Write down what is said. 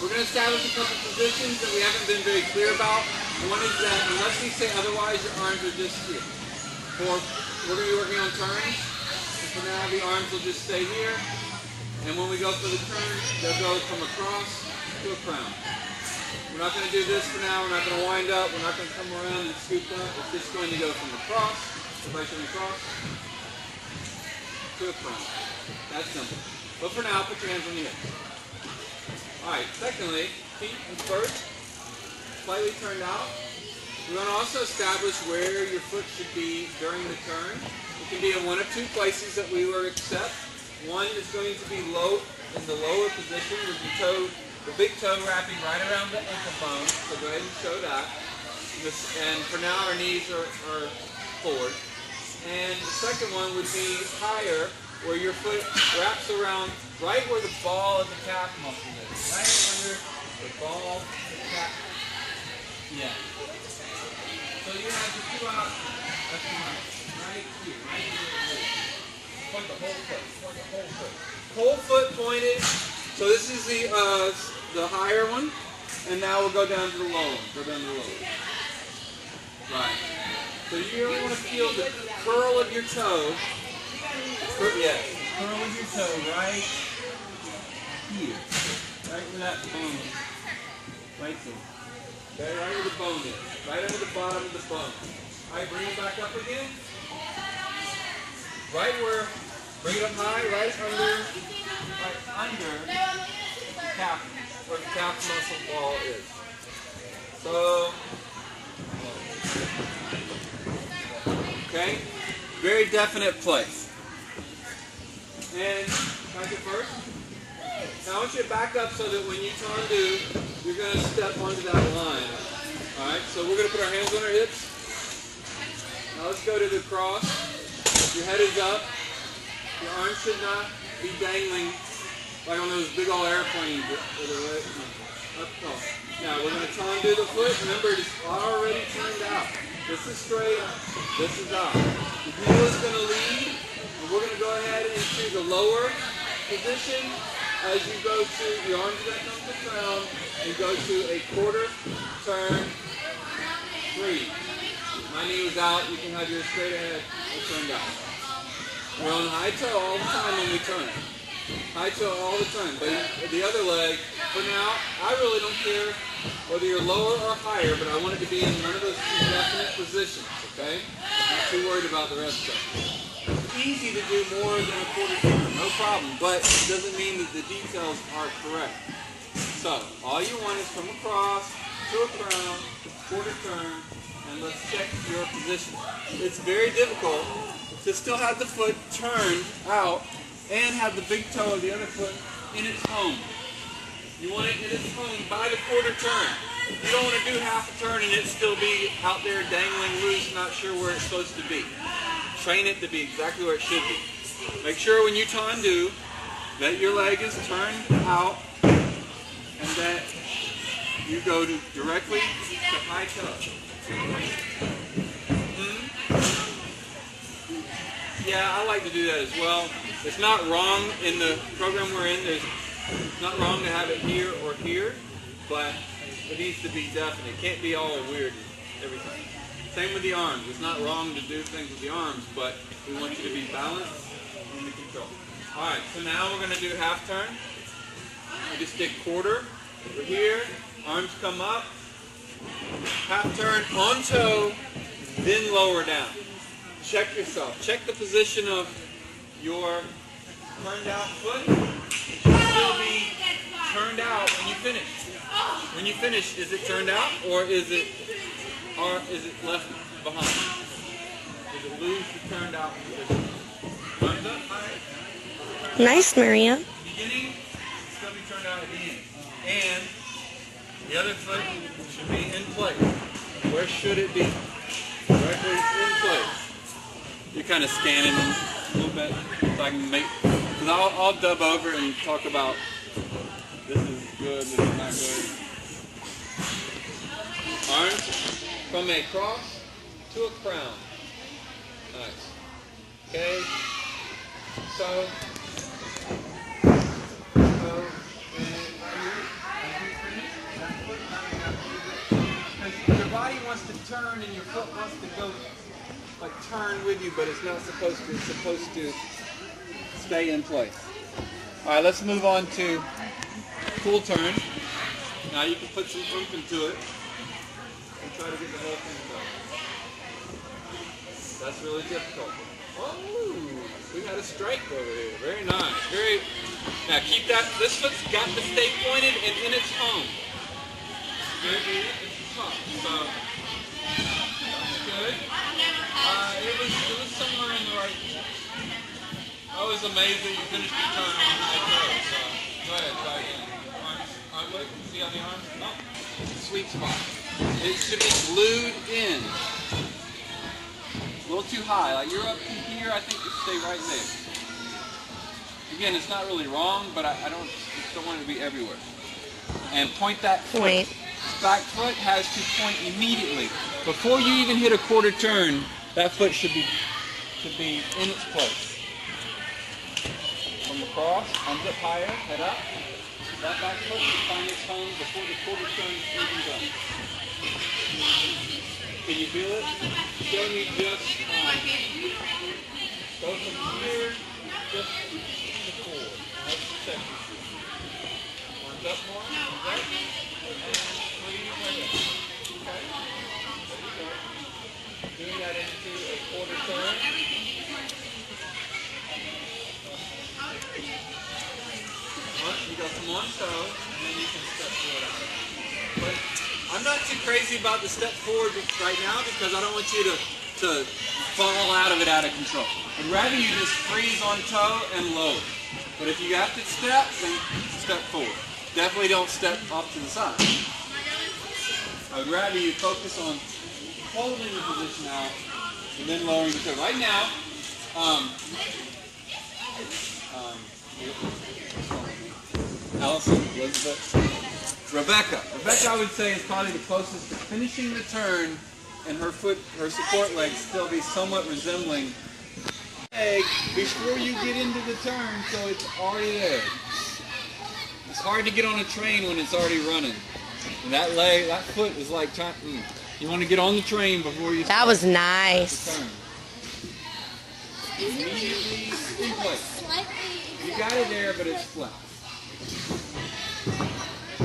We're going to establish a couple positions that we haven't been very clear about. One is that unless we say otherwise, your arms are just here. We're going to be working on turns. So for now, the arms will just stay here. And when we go for the turn, they'll go from a cross to a crown. We're not going to do this for now. We're not going to wind up. We're not going to come around and scoop up. It's just going to go from a cross, everybody show me cross, to a crown. That's simple. But for now, put your hands on your hips. Alright, secondly, feet and first, slightly turned out. We want to also establish where your foot should be during the turn. It can be in one of two places that we will accept. One is going to be low in the lower position with the big toe wrapping right around the ankle bone. So go ahead and show that. And for now, our knees are forward. And the second one would be higher, where your foot wraps around right where the ball of the calf muscle is. Right under the ball of the calf. Yeah. So you have the two out. That's right here. Right here. Point the whole foot. Point the whole foot. Whole foot pointed. So this is the higher one. And now we'll go down to the low one. Go down to the low one. Right. So you really want to feel the curl of your toe. Yes. Curl of your toe right here. Right where that bone is. Right there. Okay, right where the bone is. Right under the bottom of the bone. Alright, bring it back up again. Right where, bring it up high, right under the calf, where the calf muscle ball is. So, okay, very definite place. And back it first. Now I want you to back up so that when you undo, you're going to step onto that line. Alright, so we're going to put our hands on our hips. Now let's go to the cross. Your head is up. Your arms should not be dangling like on those big old airplanes that are right up close. Now we're going to undo the foot. Remember, it's already turned out. This is straight, this is out. The heel is going to lead, and we're going to go ahead into the lower position as you go to, your arms are going to come to the ground, and go to a quarter turn, 3. My knee was out, you can have your straight ahead and turned out. We're on high toe all the time when we turn. High toe all the time. But the other leg, for now, I really don't care whether you're lower or higher, but I want it to be in one of those two definite positions, okay? I'm not too worried about the rest of it. It's easy to do more than a quarter turn, no problem, but it doesn't mean that the details are correct. So, all you want is from a cross to a crown, quarter turn, and let's check your position. It's very difficult to still have the foot turned out and have the big toe of the other foot in its home. You want it in its home by the quarter turn. You don't want to do half a turn and it still be out there dangling loose, not sure where it's supposed to be. Train it to be exactly where it should be. Make sure when you undo that your leg is turned out and that you go directly to high toe. Yeah, I like to do that as well. It's not wrong in the program we're in. It's not wrong to have it here or here, but it needs to be definite. It can't be all weird and everything. Same with the arms. It's not wrong to do things with the arms, but we want you to be balanced and in control. All right, so now we're going to do half turn. We just stick quarter. We're here. Arms come up. Half turn on toe, then lower down. Check yourself. Check the position of your turned out foot. It should still be turned out when you finish. When you finish, is it turned out or is it left behind? Does it lose the turned out position? Arms up, high. Nice, Maria. Beginning, it's going to be turned out at the end. And the other foot should be in place. Where should it be? Directly in place. You're kind of scanning them a little bit so I can make, because I'll dub over and talk about this is good, this is not good. Arms from a cross to a crown. Nice. Okay. So wants to turn and your foot wants to go, like turn with you, but it's not supposed to. It's supposed to stay in place. All right, let's move on to full turn. Now you can put some oomph into it and try to get the whole thing done. That's really difficult. Oh, we had a strike over here. Very nice. Now keep that. This foot's got to stay pointed and in its home. It's tough. So that's good. It was somewhere in the right. I was amazed that you finished your turn on high toe. So go ahead, try again. Arm look. See on the arm? No. Sweet spot. It should be glued in. A little too high. Like you're up to here, I think it should stay right there. Again, it's not really wrong, but I just don't want it to be everywhere. And point that foot. Back foot has to point immediately. Before you even hit a quarter turn, that foot should be in its place. From the cross, arms up higher, head up. That back foot should find its home before the quarter turn is even done. Can you feel it? Show me just go from here just to forward. That's the section. Arms up more. Arms up. And squeeze right there. Okay. There you go. Doing that into a quarter turn. You go from one toe, and then you can step forward out. But I'm not too crazy about the step forward right now because I don't want you to fall out of it out of control. I'd rather you just freeze on toe and lower. But if you have to step, then step forward. Definitely don't step off to the side. I would rather you focus on holding the position out and then lowering the toe. Right now, Allison, Elizabeth, Rebecca, I would say, is probably the closest to finishing the turn, and her support legs still be somewhat resembling leg before you get into the turn, so it's already there. It's hard to get on a train when it's already running. And that foot is like trying. You want to get on the train before you. That was nice. Turn. Immediately in place. You got it there, but it's flat.